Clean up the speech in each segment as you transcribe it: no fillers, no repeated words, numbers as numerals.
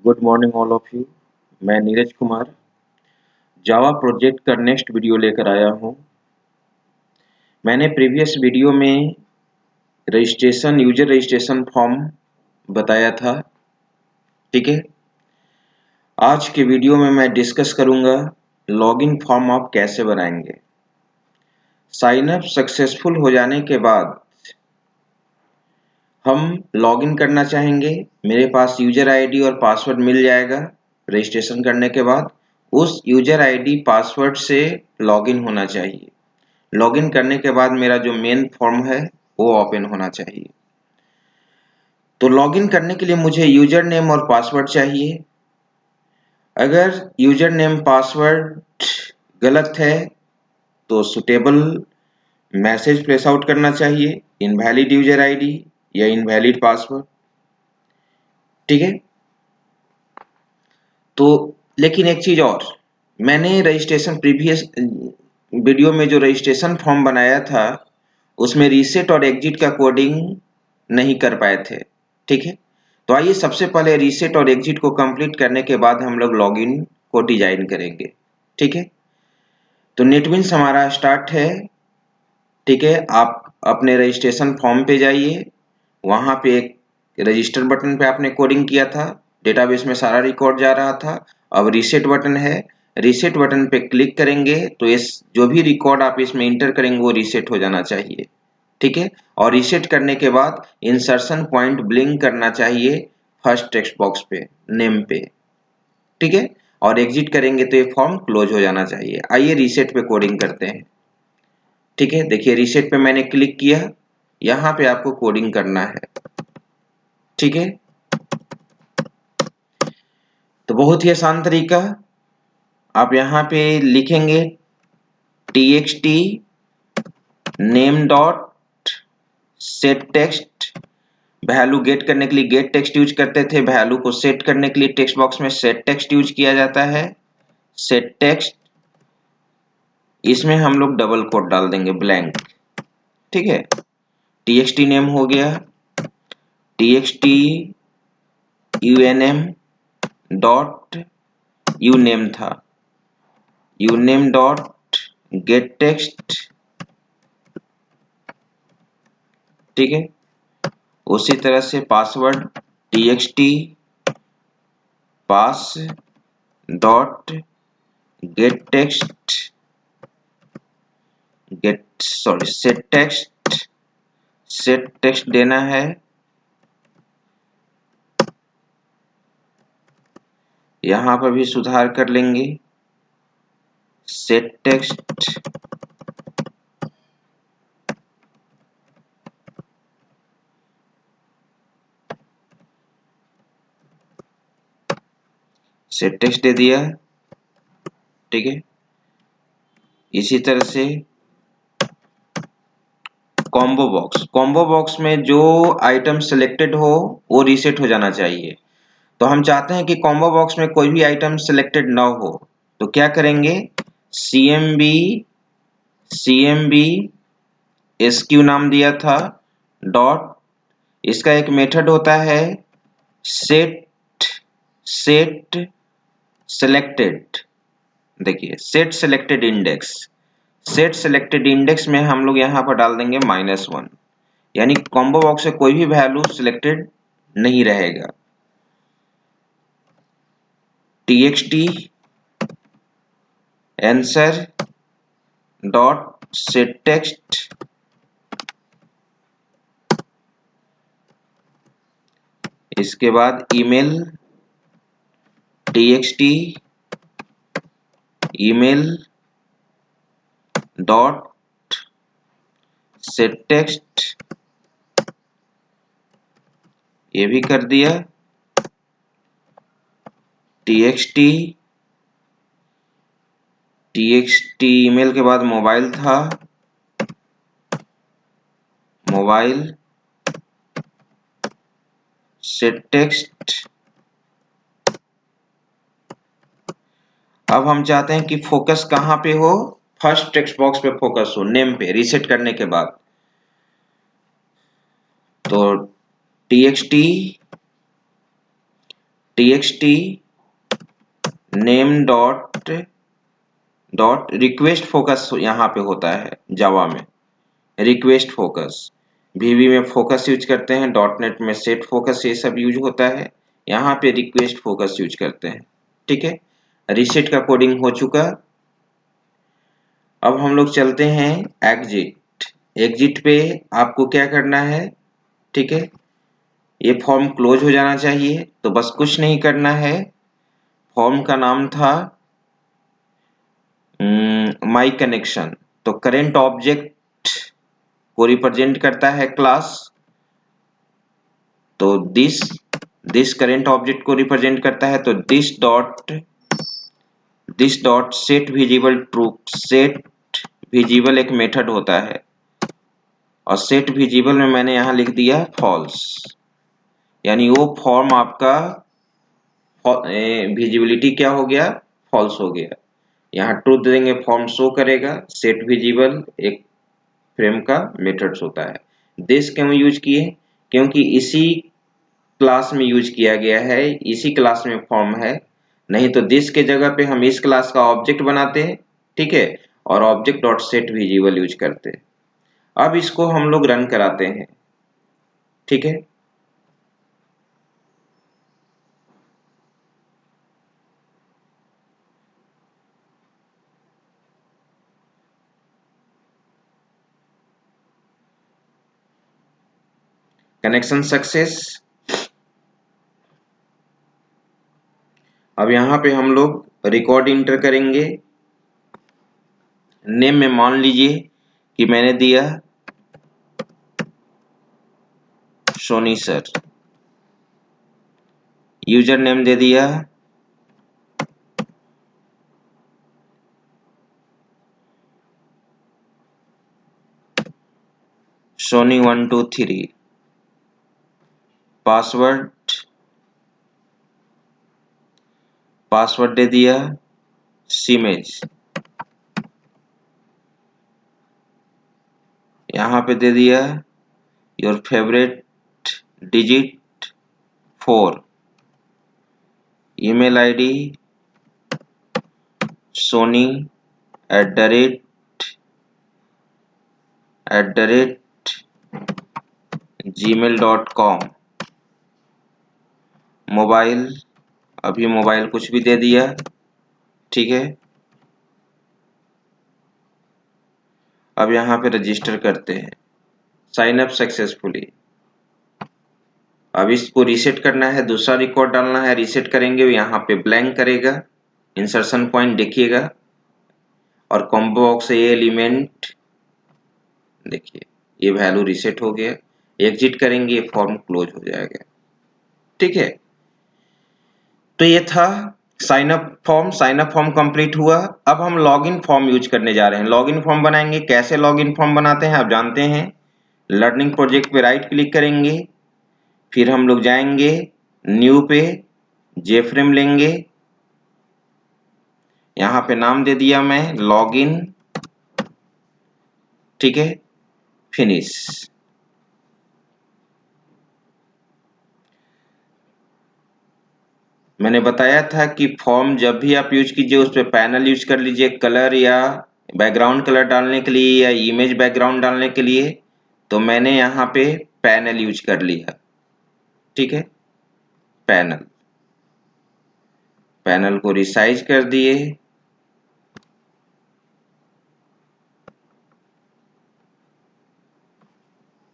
Good morning all of you. मैं Neeraj Kumar Java project का next video लेकर आया हूं। मैंने प्रीवियस वीडियो में यूजर रजिस्ट्रेशन फॉर्म बताया था। ठीक है, आज के वीडियो में मैं डिस्कस करूंगा लॉगिन फॉर्म आप कैसे बनाएंगे। साइन अप सक्सेसफुल हो जाने के बाद हम लॉगिन करना चाहेंगे। मेरे पास यूजर आईडी और पासवर्ड मिल जाएगा। रजिस्ट्रेशन करने के बाद उस यूजर आईडी पासवर्ड से लॉगिन होना चाहिए। लॉगिन करने के बाद मेरा जो मेन फॉर्म है वो ओपन होना चाहिए। तो लॉगिन करने के लिए मुझे यूजर नेम और पासवर्ड चाहिए। अगर यूजर नेम पासवर्ड गलत है तो सुटेबल मैसेज प्लेस आउट करना चाहिए, इनवैलिड यूजर आईडी या इनवैलिड पासवर्ड। ठीक है, तो लेकिन एक चीज और, मैंने रजिस्ट्रेशन प्रीवियस वीडियो में जो रजिस्ट्रेशन फॉर्म बनाया था उसमें रीसेट और एग्जिट का कोडिंग नहीं कर पाए थे। ठीक है, तो आइए सबसे पहले रीसेट और एग्जिट को कंप्लीट करने के बाद हम लोग लॉगिन को डिजाइन करेंगे। ठीक है, तो नेटबिन्स हमारा स्टार्ट है। ठीक है, आप अपने रजिस्ट्रेशन फॉर्म पे जाइए, वहां पे एक रजिस्टर बटन पे आपने कोडिंग किया था, डेटाबेस में सारा रिकॉर्ड जा रहा था। अब रीसेट बटन है, रीसेट बटन पे क्लिक करेंगे तो इस जो भी रिकॉर्ड आप इसमें इंटर करेंगे वो रीसेट हो जाना चाहिए। ठीक है, और रीसेट करने के बाद इंसर्शन पॉइंट ब्लिंक करना चाहिए फर्स्ट टेक्स्ट बॉक्स पे, नेम पे। ठीक है, और एग्जिट करेंगे तो ये फॉर्म क्लोज हो जाना चाहिए। आइए रीसेट पे कोडिंग करते हैं। ठीक है, देखिए रीसेट पे मैंने क्लिक किया, यहाँ पे आपको कोडिंग करना है। ठीक है, तो बहुत ही आसान तरीका, आप यहाँ पे लिखेंगे txt name dot set text. Value gate करने के लिए गेट टेक्स्ट यूज करते थे, वैल्यू को सेट करने के लिए टेक्स्ट बॉक्स में सेट टेक्स्ट यूज किया जाता है। सेट टेक्स्ट, इसमें हम लोग डबल कोट डाल देंगे, ब्लैंक। ठीक है, txt नेम हो गया, txt unm dot u name था, u name dot get text. ठीक है, उसी तरह से password txt pass dot get text set text देना है। यहां पर भी सुधार कर लेंगे, सेट टेक्स्ट सेट टेक्स्ट दे दिया। ठीक है, इसी तरह से कॉम्बो बॉक्स में जो आइटम सिलेक्टेड हो वो रीसेट हो जाना चाहिए। तो हम चाहते हैं कि कॉम्बो बॉक्स में कोई भी आइटम सिलेक्टेड ना हो, तो क्या करेंगे, cmb sq नाम दिया था डॉट, इसका एक मेथड होता है सेट सेलेक्टेड। देखिए सेट सेलेक्टेड इंडेक्स में हम लोग यहाँ पर डाल देंगे -1, यानी कॉम्बो बॉक्स से कोई भी वैल्यू सिलेक्टेड नहीं रहेगा। txt answer dot set text, इसके बाद email txt email dot set text, ये भी कर दिया। txt ईमेल के बाद मोबाइल था, मोबाइल सेट टेक्स्ट। अब हम चाहते हैं कि फोकस कहां पे हो, फर्स्ट टेक्स्ट बॉक्स पे फोकस हो, नेम पे, रीसेट करने के बाद। तो txt txt name dot request focus यहाँ पे होता है जावा में, रिक्वेस्ट फोकस। वीबी में फोकस यूज करते हैं, डॉट नेट में सेट फोकस ये सब यूज होता है, यहाँ पे रिक्वेस्ट फोकस यूज करते हैं। ठीक है, रीसेट का कोडिंग हो चुका। अब हम लोग चलते हैं एग्जिट। एग्जिट पे आपको क्या करना है, ठीक है, ये फॉर्म क्लोज हो जाना चाहिए, तो बस कुछ नहीं करना है। फॉर्म का नाम था माई कनेक्शन, तो करेंट ऑब्जेक्ट को रिप्रेजेंट करता है क्लास, तो दिस करेंट ऑब्जेक्ट को रिप्रेजेंट करता है, तो this dot set visible true. Set visible एक मेथड होता है, और सेट विजिबल में मैंने यहां लिख दिया फॉल्स, यानी वो फॉर्म आपका विजिबिलिटी क्या हो गया, फॉल्स हो गया। यहाँ ट्रूथ देंगे फॉर्म शो करेगा। सेट विजिबल एक फ्रेम का मेथड्स होता है। दिस क्यों यूज किए, क्योंकि इसी क्लास में यूज किया गया है, इसी क्लास में फॉर्म है, नहीं तो दिस के जगह पे हम इस क्लास का ऑब्जेक्ट बनाते हैं, ठीक है, और object dot set visible use करते हैं। अब इसको हम लोग रन कराते हैं, ठीक है। Connection success. अब यहाँ पे हम लोग रिकॉर्ड इंटर करेंगे। नेम में मान लीजिए कि मैंने दिया सोनी सर, यूजर नेम दे दिया सोनी 123, पासवर्ड दे दिया सीमेज, यहाँ पे दे दिया your favourite digit 4, email ID Soni @gmail.com, mobile अभी मोबाइल कुछ भी दे दिया, ठीक है। अब यहाँ पे रजिस्टर करते हैं, साइन अप सक्सेसफुली। अब इसको रीसेट करना है, दूसरा रिकॉर्ड डालना है, रीसेट करेंगे, यहाँ पे ब्लैंक करेगा, इंसर्शन पॉइंट देखिएगा, और कॉम्बो बॉक्स से ये एलिमेंट देखिए, ये वैल्यू रीसेट हो गया। एग्जिट करेंगे, ये फॉर्म क्लोज हो जाएगा, ठीक है। तो ये था साइन अप फॉर्म कंप्लीट हुआ। अब हम लॉगिन फॉर्म यूज करने जा रहे हैं। लॉगिन फॉर्म बनाएंगे, कैसे लॉगिन फॉर्म बनाते हैं आप जानते हैं। लर्निंग प्रोजेक्ट पे राइट क्लिक करेंगे, फिर हम लोग जाएंगे न्यू पे, जेफ्रेम लेंगे, यहाँ पे नाम दे दिया मैं लॉगिन, ठीक है, फिनिश। मैंने बताया था कि फॉर्म जब भी आप यूज कीजिए उस पर पैनल यूज कर लीजिए, कलर या बैकग्राउंड कलर डालने के लिए या इमेज बैकग्राउंड डालने के लिए, तो मैंने यहाँ पे पैनल यूज कर लिया, ठीक है। पैनल को रिसाइज कर दिए,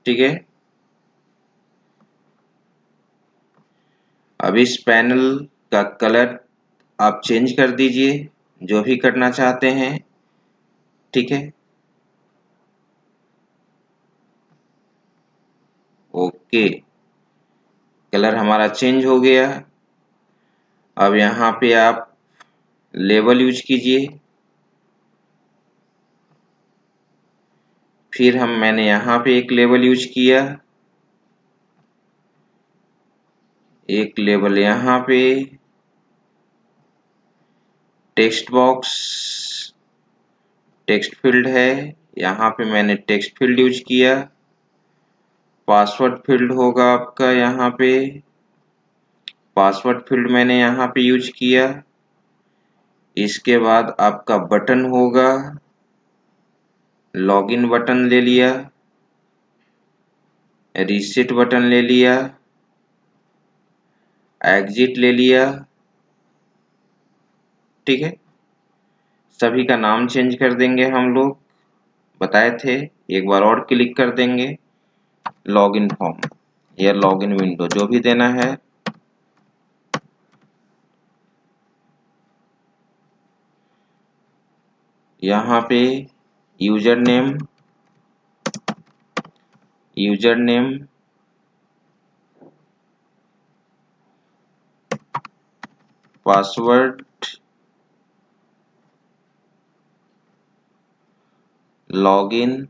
ठीक है। अब इस पैनल का कलर आप चेंज कर दीजिए, जो भी करना चाहते हैं, ठीक है। ओके, कलर हमारा चेंज हो गया। अब यहाँ पे आप लेबल यूज कीजिए, फिर मैंने यहाँ पे एक लेबल यूज किया, एक लेबल यहाँ पे, टेक्स्ट बॉक्स टेक्स्ट फील्ड है, यहाँ पे मैंने टेक्स्ट फील्ड यूज किया। पासवर्ड फील्ड होगा आपका यहाँ पे पासवर्ड फील्ड मैंने यहाँ पे यूज किया। इसके बाद आपका बटन होगा, लॉगिन बटन ले लिया, रीसेट बटन ले लिया, एग्जिट ले लिया। ठीक है, सभी का नाम चेंज कर देंगे हम लोग, बताए थे। एक बार और क्लिक कर देंगे, लॉगिन फॉर्म या लॉगिन विंडो जो भी देना है। यहाँ पे user name password, login,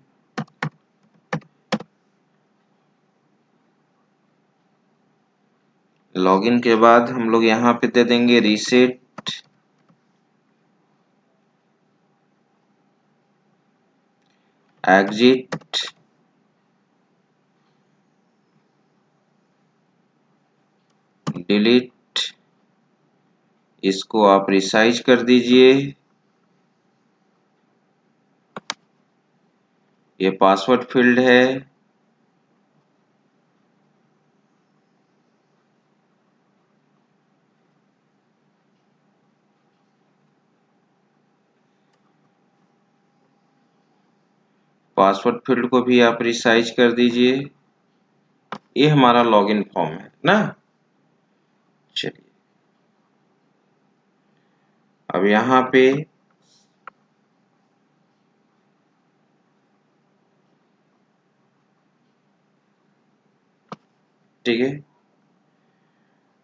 login के बाद हम लोग यहाँ पे दे देंगे रीसेट, एग्जिट, डिलीट। इसको आप रिसाइज कर दीजिए। ये पासवर्ड फील्ड है। पासवर्ड फील्ड को भी आप रिसाइज कर दीजिए। ये हमारा लॉगिन फॉर्म है ना। चलिए, अब यहाँ पे ठीक है,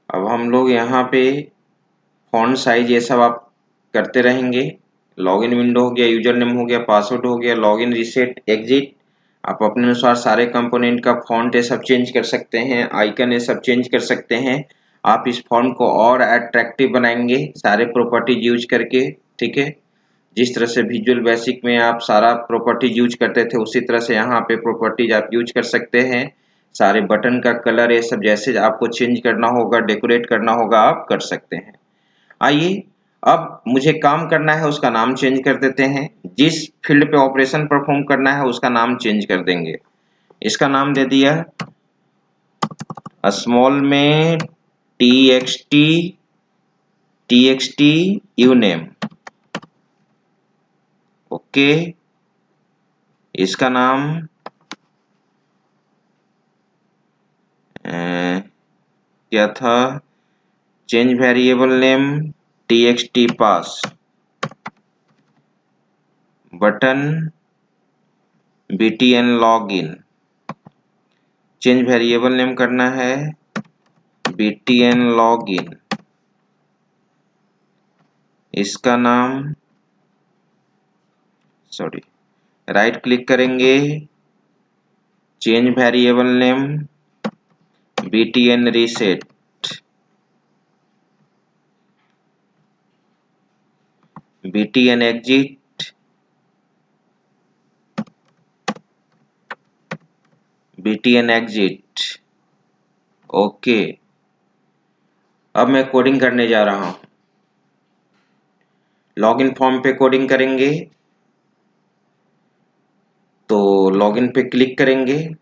अब हम लोग यहाँ पे फॉन्ट साइज ये सब आप करते रहेंगे। लॉगिन विंडो हो गया, यूजर नेम हो गया, पासवर्ड हो गया, लॉगिन, रीसेट, एग्जिट। आप अपने अनुसार सारे कंपोनेंट का फॉन्ट ये सब चेंज कर सकते हैं, आइकन ये सब चेंज कर सकते हैं। आप इस फॉन्ट को और अट्रैक्टिव बनाएंगे सारे प्रॉपर्टीज यूज करके। ठीक है, जिस तरह से विजुअल बेसिक में आप सारा प्रॉपर्टीज यूज करते थे उसी तरह से यहाँ पे प्रॉपर्टीज आप यूज कर सकते हैं। सारे बटन का कलर ये सब जैसे आपको चेंज करना होगा, डेकोरेट करना होगा, आप कर सकते हैं। आइए, अब मुझे काम करना है उसका नाम चेंज कर देते हैं। जिस फील्ड पे ऑपरेशन परफॉर्म करना है उसका नाम चेंज कर देंगे। इसका नाम दे दिया स्मॉल में txt यूनेम। ओके, इसका नाम क्या था, change variable name txt pass, button btn login. Change variable name करना है btn लॉगिन। इसका नाम राइट क्लिक करेंगे, change variable name btn reset, btn exit, btn exit. Okay, अब मैं कोडिंग करने जा रहा हूं। लॉगिन फॉर्म पे कोडिंग करेंगे तो लॉगिन पे क्लिक करेंगे।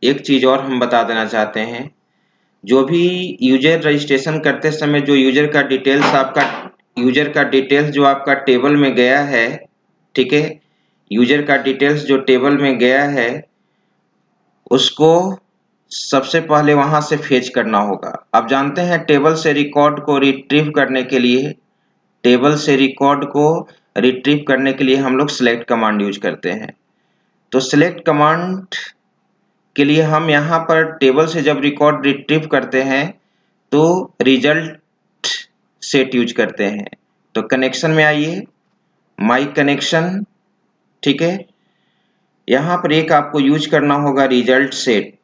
एक चीज और हम बता देना चाहते हैं, जो भी यूजर रजिस्ट्रेशन करते समय जो यूजर का डिटेल्स जो आपका टेबल में गया है, ठीक है, यूजर का डिटेल्स जो टेबल में गया है उसको सबसे पहले वहां से फेच करना होगा। आप जानते हैं टेबल से रिकॉर्ड को रिट्रीव करने के लिए, हम लोग सेलेक्ट कमांड यूज करते हैं। तो सेलेक्ट कमांड के लिए हम यहाँ पर टेबल से जब रिकॉर्ड रिट्रीव करते हैं तो रिजल्ट सेट यूज करते हैं। तो कनेक्शन में आइए, माई कनेक्शन। ठीक है, यहाँ पर एक आपको यूज करना होगा result set,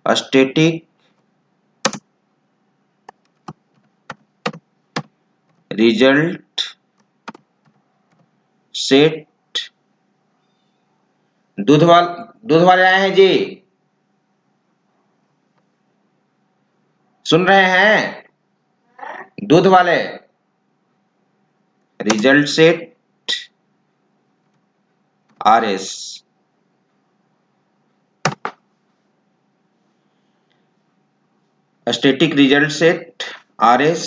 static result set दूध वाले आए हैं जी, सुन रहे हैं? दूध वाले result set RS, static result set RS।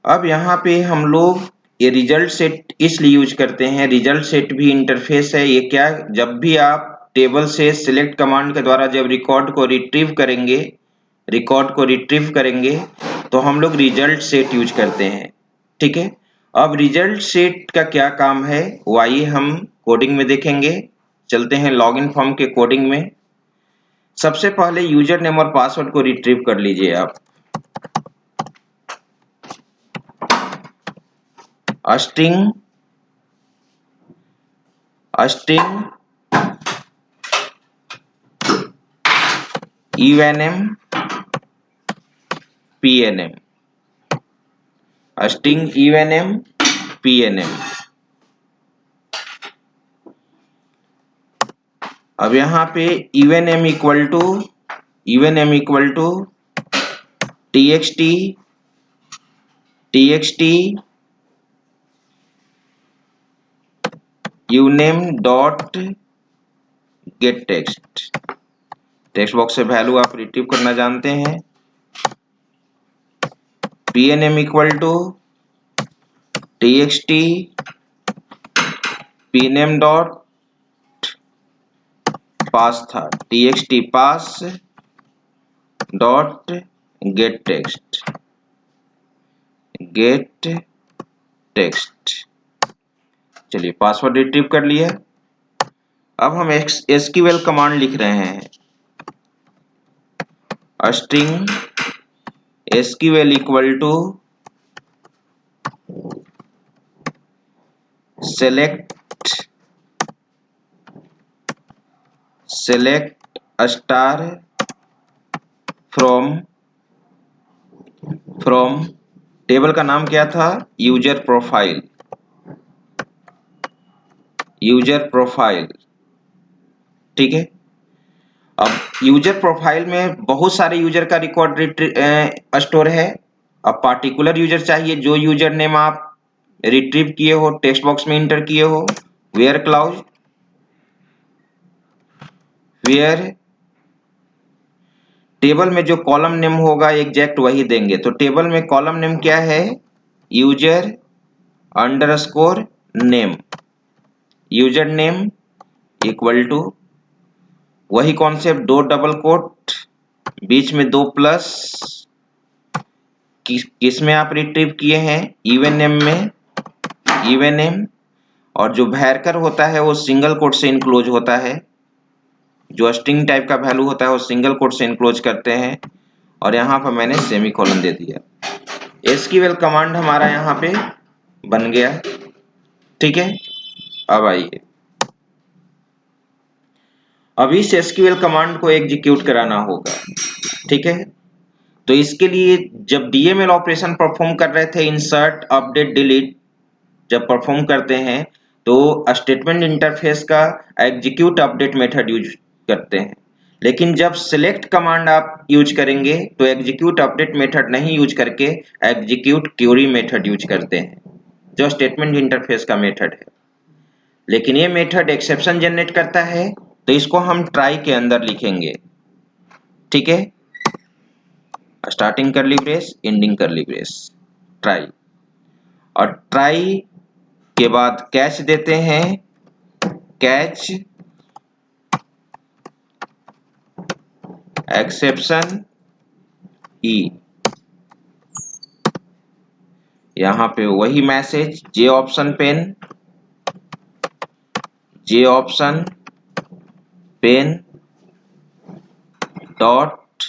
अब यहाँ पे हम लोग ये रिजल्ट सेट इसलिए यूज करते हैं, रिजल्ट सेट भी इंटरफेस है। ये क्या, जब भी आप टेबल से सिलेक्ट कमांड के द्वारा जब रिकॉर्ड को रिट्रीव करेंगे तो हम लोग रिजल्ट सेट यूज करते हैं। ठीक है, अब रिजल्ट सेट का क्या काम है वो आइए हम कोडिंग में देखेंगे। चलते हैं लॉगिन फॉर्म के कोडिंग में। सबसे पहले यूजर नेम और पासवर्ड को रिट्रीव कर लीजिए आप। String UNM PNM, string UNM PNM। अब यहाँ पे UNM equal to txt uname dot get text box से वैल्यू आप रिट्रीव करना जानते हैं। PNM equal to txt pname dot pass था, txt pass dot get text. चलिए पासवर्ड रिट्रीव कर लिया। अब हम SQL कमांड लिख रहे हैं। String SQL equal to select star from table का नाम क्या था, यूजर प्रोफाइल। ठीक है, अब यूजर प्रोफाइल में बहुत सारे यूजर का रिकॉर्ड स्टोर है। अब पार्टिकुलर यूजर चाहिए, जो यूजर नेम आप रिट्रीव किए हो, टेक्स्ट बॉक्स में इंटर किए हो, वेयर टेबल में जो कॉलम नेम होगा एग्जैक्ट वही देंगे। तो टेबल में कॉलम नेम क्या है, user underscore name, user name equal to वही कॉन्सेप्ट, 2 डबल कोट बीच में 2 प्लस, किस में आप रिट्रीव किए हैं, इवन नेम, और जो वैरकर होता है वो सिंगल कोट से इनक्लोज होता है। जो स्ट्रिंग टाइप का वैल्यू होता है वो सिंगल कोट से इनक्लोज करते हैं। और यहाँ पर मैंने सेमीकोलन दे दिया। SQL कमांड हमारा यहाँ पे बन गया। ठीक है, अब आइए, अब इस SQL कमांड को एग्जीक्यूट कराना होगा। ठीक है, तो इसके लिए जब DML ऑपरेशन परफॉर्म कर रहे थे, इंसर्ट अपडेट डिलीट जब परफॉर्म करते हैं तो स्टेटमेंट इंटरफेस का एग्जीक्यूट अपडेट मेथड यूज करते हैं। लेकिन जब सिलेक्ट कमांड आप यूज करेंगे तो एग्जीक्यूट अपडेट मेथड नहीं यूज करके एग्जीक्यूट क्यूरी मेथड यूज करते हैं, जो स्टेटमेंट इंटरफेस का मेथड है। लेकिन ये मेथड एक्सेप्शन जनरेट करता है, तो इसको हम ट्राई के अंदर लिखेंगे। ठीक है, स्टार्टिंग करली ब्रेस, एंडिंग करली ब्रेस, ट्राई, और ट्राई के बाद कैच देते हैं, कैच एक्सेप्शन ई। यहां पे वही message, j option pane dot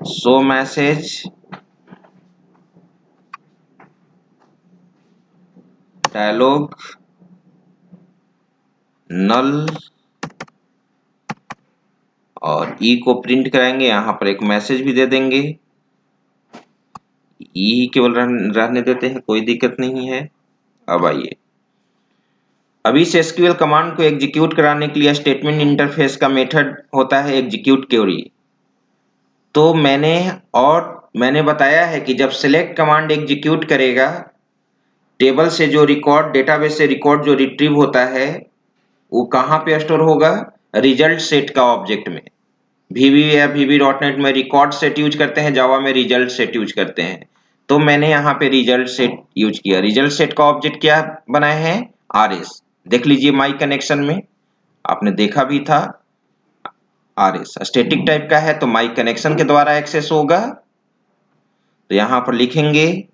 show message dialog null, और ई को प्रिंट कराएंगे। यहां पर एक मैसेज भी दे देंगे, ही केवल रहने देते हैं, कोई दिक्कत नहीं है। अब आइए, अभी इस एसक्यूएल कमांड को एग्जीक्यूट कराने के लिए स्टेटमेंट इंटरफेस का मेथड होता है एग्जीक्यूट क्वेरी। तो मैंने बताया है कि जब सिलेक्ट कमांड एग्जीक्यूट करेगा, टेबल से जो रिकॉर्ड, डेटाबेस से रिकॉर्ड जो रिट्रीव होता है वो कहाँ पे स्टोर होगा? रिजल्ट सेट का ऑब्जेक्ट में। VB या VB.NET में रिकॉर्ड सेट यूज करते हैं, जावा में रिजल्ट सेट यूज करते हैं। तो मैंने यहाँ पे रिजल्ट सेट यूज किया। रिजल्ट सेट का ऑब्जेक्ट क्या बनाए हैं? RS। देख लीजिए माई कनेक्शन में, आपने देखा भी था, RS स्टैटिक टाइप का है तो माई कनेक्शन के द्वारा एक्सेस होगा। तो यहां पर लिखेंगे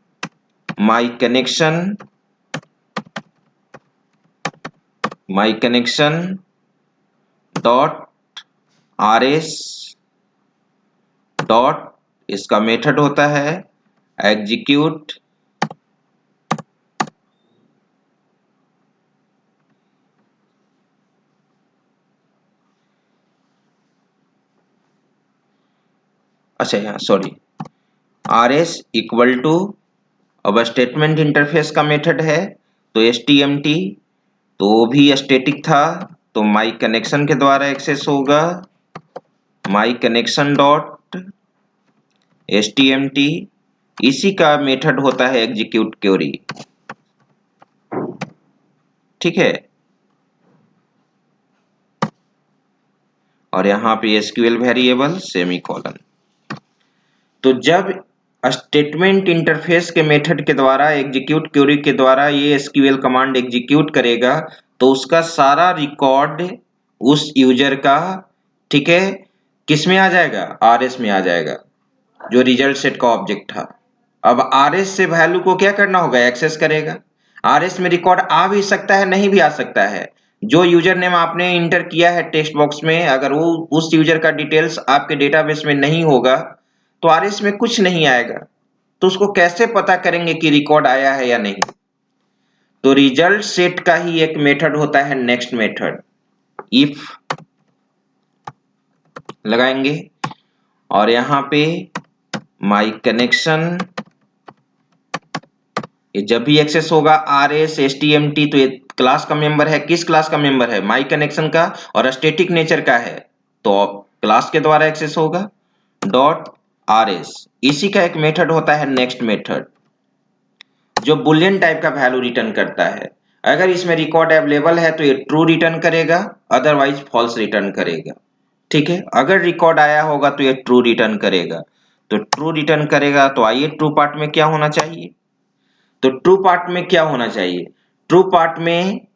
my connection dot RS dot, इसका मेथड होता है एग्जीक्यूट RS इक्वल टू, अब स्टेटमेंट इंटरफेस का मेथड है तो STMT, तो वो भी स्टैटिक था तो माई कनेक्शन के द्वारा एक्सेस होगा। माई कनेक्शन डॉट STMT, इसी का मेथड होता है एग्जीक्यूट क्वेरी। ठीक है, और यहाँ पे SQL वेरिएबल सेमीकोलन। तो जब स्टेटमेंट इंटरफेस के मेथड के द्वारा एग्जीक्यूट क्वेरी के द्वारा ये SQL कमांड एग्जीक्यूट करेगा तो उसका सारा रिकॉर्ड उस यूजर का, ठीक है, किस में आ जाएगा? RS में आ जाएगा, जो रिजल्ट सेट का ऑब्जेक्ट था। अब RS से वैल्यू को क्या करना होगा? एक्सेस करेगा। RS में रिकॉर्ड आ भी सकता है, नहीं भी आ सकता है। जो यूजर नेम आपने इंटर किया है टेक्स्ट बॉक्स में, अगर वो उस यूजर का डिटेल्स आपके डेटाबेस में नहीं होगा तो RS में कुछ नहीं आएगा। तो उसको कैसे पता करेंगे कि रिकॉर्ड आया है या नहीं? तो रिजल्ट सेट का ही एक मेथड होता है नेक्स्ट मेथड, इफ लगाएंगे और यहां पे माई कनेक्शन, ये जब भी एक्सेस होगा RS STMT, तो ये क्लास का मेंबर है। किस क्लास का मेंबर है? माई कनेक्शन का, और स्टैटिक नेचर का है तो क्लास के द्वारा एक्सेस होगा। डॉट RS, इसी का एक मेथड होता है नेक्स्ट मेथड, जो बुलियन टाइप का वैल्यू रिटर्न करता है। अगर इसमें रिकॉर्ड अवेलेबल है तो ये ट्रू रिटर्न करेगा, अदरवाइज फॉल्स रिटर्न करेगा। ठीक है, अगर रिकॉर्ड आया होगा तो ये ट्रू रिटर्न करेगा। तो ट्रू रिटर्न करेगा, तो आइए ट्रू पार्ट में क्या होना चाहिए? तो ट्रू पार्ट में क्या होना चाहिए? ट्रू पार्ट में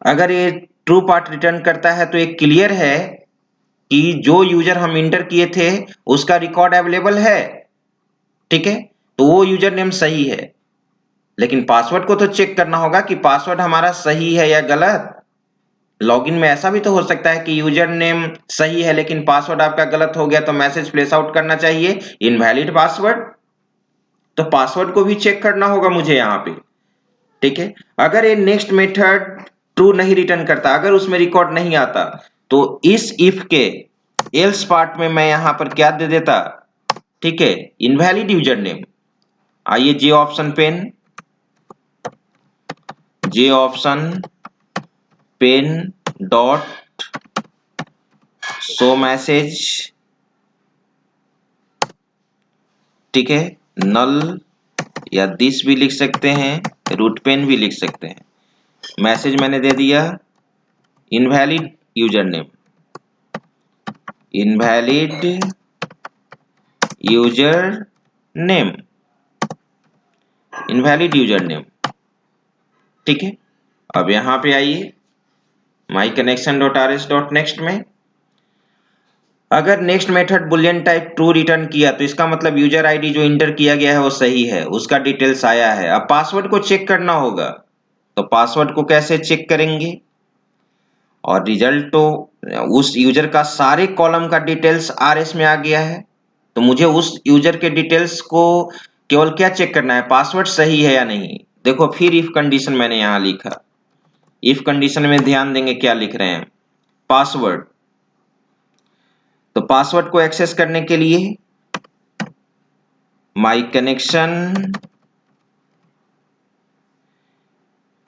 अगर ये ट्रू पार्ट रिटर्न करता है तो ये क्लियर है कि जो यूजर हम इंटर किए थे उसका रिकॉर्ड अवेलेबल है। ठीक है, तो वो यूजर नेम सही है, लेकिन पासवर्ड को तो चेक करना होगा कि पासवर्ड हमारा सही है या गलत। लॉगिन में ऐसा भी तो हो सकता है कि यूजर नेम सही है लेकिन पासवर्ड आपका गलत हो गया, तो मैसेज प्लेस आउट करना चाहिए इनवैलिड पासवर्ड। तो पासवर्ड को भी चेक करना होगा मुझे यहाँ पे। ठीक है, अगर ये नेक्स्ट मेथड ट्रू नहीं रिटर्न करता, अगर उसमें रिकॉर्ड नहीं आता, तो इस इफ के एल्स पार्ट में मैं यहां पर क्या दे देता? ठीक है, इनवैलिड यूजर नेम। आइए j option pane dot show message, ठीक है, नल या दिस भी लिख सकते हैं, रूट पेन भी लिख सकते हैं। मैसेज मैंने दे दिया invalid user name, invalid user name, invalid user name. ठीक है, अब यहां पे आइए my connection dot RS dot next में, अगर next method Boolean type true return किया तो इसका मतलब यूजर आईडी जो इंटर किया गया है वो सही है, उसका डिटेल्स आया है। अब पासवर्ड को चेक करना होगा, तो पासवर्ड को कैसे चेक करेंगे? और रिजल्ट तो उस यूजर का सारे कॉलम का डिटेल्स RS में आ गया है, तो मुझे उस यूजर के डिटेल्स को केवल क्या चेक करना है? पासवर्ड सही है या नहीं। देखो फिर इफ कंडीशन मैंने यहां लिखा, इफ कंडीशन में ध्यान देंगे क्या लिख रहे हैं? पासवर्ड। तो पासवर्ड को एक्सेस करने के लिए माई कनेक्शन,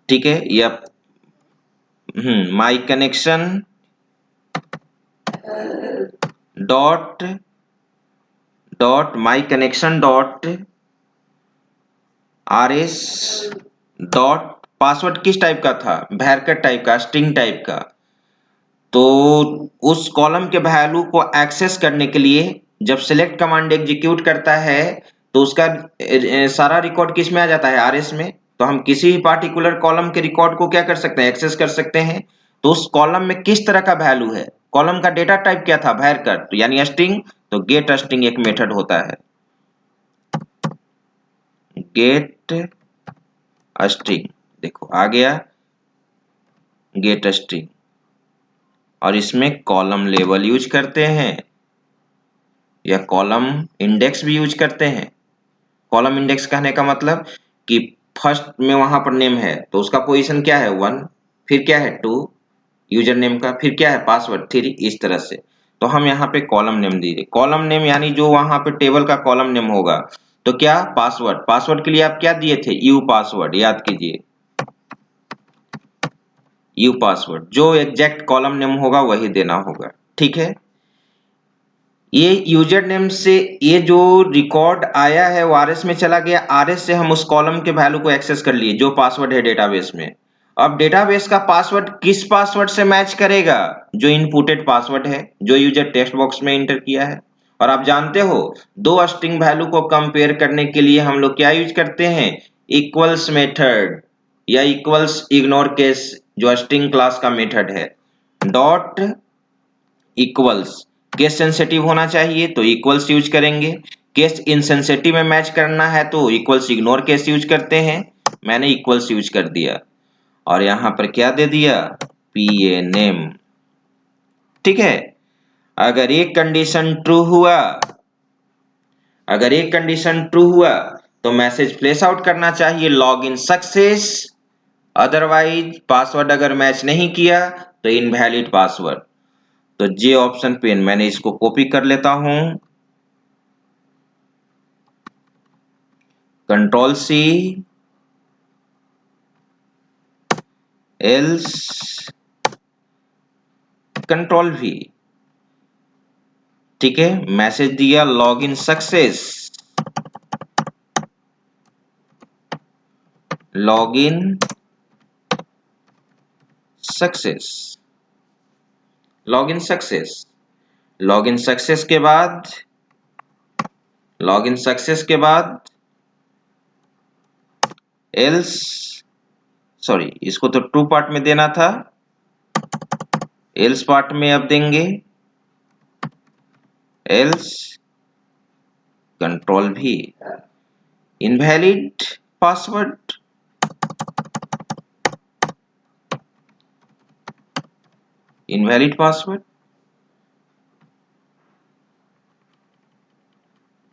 ठीक है, या my connection dot my connection dot RS dot password किस टाइप का था, भैरकट टाइप का, स्ट्रिंग टाइप का। तो उस कॉलम के वैल्यू को एक्सेस करने के लिए जब सिलेक्ट कमांड एग्जीक्यूट करता है तो उसका सारा रिकॉर्ड किस में आ जाता है, RS में। तो हम किसी भी पार्टिकुलर कॉलम के रिकॉर्ड को क्या कर सकते हैं, एक्सेस कर सकते हैं। तो उस कॉलम में किस तरह का वैल्यू है, कॉलम का डेटा टाइप क्या था, भैरकट, तो यानी स्ट्रिंग। तो गेट स्ट्रिंग एक मेथड होता है, गेट स्ट्रिंग। देखो आ गया गेट स्ट्रिंग, और इसमें कॉलम लेवल यूज करते हैं या कॉलम इंडेक्स भी यूज करते हैं। कॉलम इंडेक्स कहने का मतलब कि फर्स्ट में वहां पर नेम है तो उसका पोजीशन क्या है 1, फिर क्या है 2 यूजर नेम का, फिर क्या है पासवर्ड 3, इस तरह से। तो हम यहाँ पे कॉलम नेम दीजिए, कॉलम नेम यानी जो वहां पे टेबल का कॉलम नेम होगा। तो क्या पासवर्ड, पासवर्ड के लिए आप क्या दिए थे, यू पासवर्ड, याद कीजिए यू पासवर्ड, जो एग्जैक्ट कॉलम नेम होगा वही देना होगा, ठीक है। ये यूजर नेम से ये जो रिकॉर्ड आया है वो RS में चला गया, RS से हम उस कॉलम के वैल्यू को एक्सेस कर लिए जो पासवर्ड है डेटाबेस में। अब डेटाबेस का पासवर्ड किस पासवर्ड से मैच करेगा, जो इनपुटेड पासवर्ड है, जो यूजर टेक्स्ट बॉक्स में एंटर किया है। और आप जानते हो दो स्ट्रिंग वैल्यू को कंपेयर करने के लिए हम लोग क्या यूज करते हैं, इक्वल्स मेथड या इक्वल्स इग्नोर केस, जो स्ट्रिंग क्लास का मेथड है। डॉट इक्वल्स केस सेंसिटिव होना चाहिए तो इक्वल्स यूज करेंगे, केस इनसेंसिटिव में मैच करना है तो इक्वल्स इग्नोर केस यूज करते हैं। मैंने इक्वल्स यूज कर दिया और यहां पर क्या दे दिया, PA नेम, ठीक है। अगर एक कंडीशन ट्रू हुआ, अगर एक कंडीशन ट्रू हुआ तो मैसेज प्लेस आउट करना चाहिए log in success, otherwise password अगर मैच नहीं किया तो इनवैलिड पासवर्ड। तो जे ऑप्शन पे मैंने इसको कॉपी कर लेता हूं, Ctrl+C, एल्स Ctrl+V, ठीक है। मैसेज दिया log in success, log in success, log in success, log in success के बाद, लॉग इन सक्सेस के बाद एल्स, सॉरी इसको तो टू पार्ट में देना था, एल्स पार्ट में अब देंगे else Ctrl+V, invalid password, invalid password,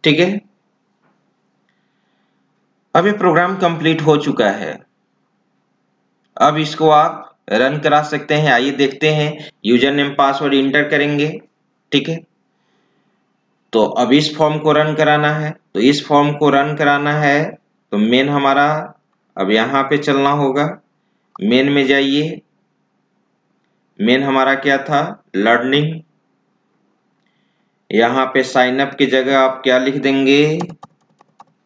ठीक है। अब ये प्रोग्राम कंप्लीट हो चुका है, अब इसको आप रन करा सकते हैं। आइए देखते हैं, यूजर नेम पासवर्ड इंटर करेंगे, ठीक है। तो अब इस फॉर्म को रन कराना है, तो इस फॉर्म को रन कराना है तो मेन हमारा अब यहाँ पे चलना होगा, मेन में जाइए, मेन हमारा क्या था, लर्निंग। यहाँ पे साइन अप की जगह आप क्या लिख देंगे,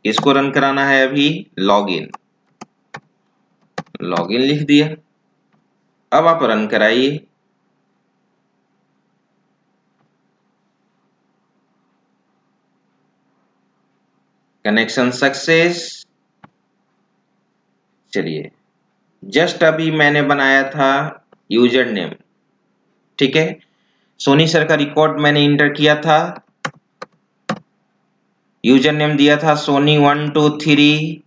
इसको रन कराना है अभी, लॉगिन, लॉगिन लिख दिया। अब आप रन कराइए, कनेक्शन सक्सेस। चलिए, जस्ट अभी मैंने बनाया था यूजर नेम, ठीक है। सोनी सर का रिकॉर्ड मैंने इंटर किया था, यूजर नेम दिया था सोनी 123,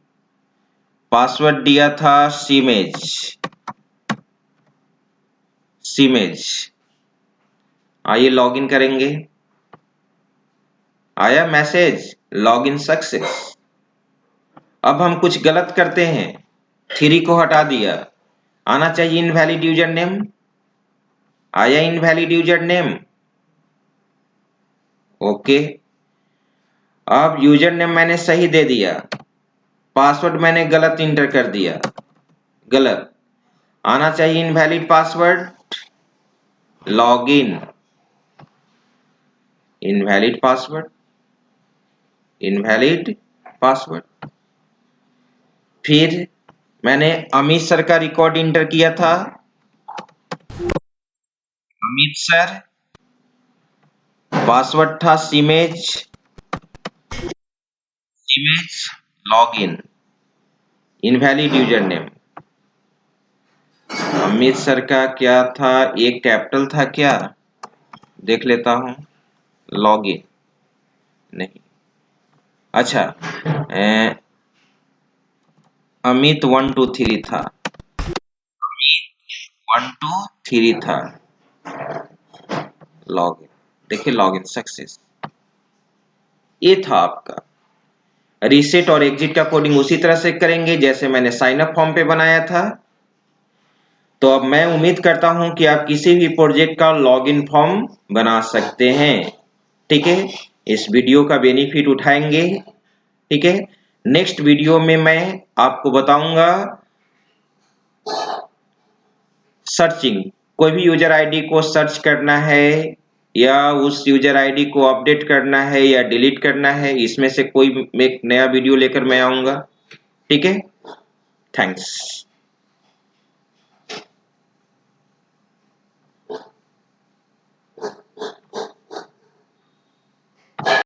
पासवर्ड दिया था सीमेज, सीमेज। आइए लॉगिन करेंगे, आया मैसेज लॉगिन सक्सेस। अब हम कुछ गलत करते हैं, 3 को हटा दिया, आना चाहिए इनवैलिड यूजर नेम, आया इनवैलिड यूजर नेम, ओके। अब यूजर नेम मैंने सही दे दिया, पासवर्ड मैंने गलत इंटर कर दिया, गलत आना चाहिए invalid password, login, invalid password, invalid password. फिर मैंने अमित सर का रिकॉर्ड इंटर किया था, अमित सर, पासवर्ड था सिमेज, सिमेज login, invalid user name. Amit sir का क्या था, एक कैपिटल था क्या, देख लेता हूं, लॉगिन नहीं, अच्छा अमित 1 2 3 था, अमित 1 2 3 था, लॉगिन, देखिए लॉगिन सक्सेस। ये था आपका। रीसेट और एग्जिट का कोडिंग उसी तरह से करेंगे जैसे मैंने साइन अप फॉर्म पे बनाया था। तो अब मैं उम्मीद करता हूं कि आप किसी भी प्रोजेक्ट का लॉगिन फॉर्म बना सकते हैं। ठीक है, इस वीडियो का बेनिफिट उठाएंगे। ठीक है, नेक्स्ट वीडियो में मैं आपको बताऊंगा सर्चिंग, कोई भी यूजर आईडी को सर्च करना है या उस यूजर आईडी को अपडेट करना है या डिलीट करना है, इसमें से कोई एक नया वीडियो लेकर मैं आऊंगा। ठीक है, थैंक्स।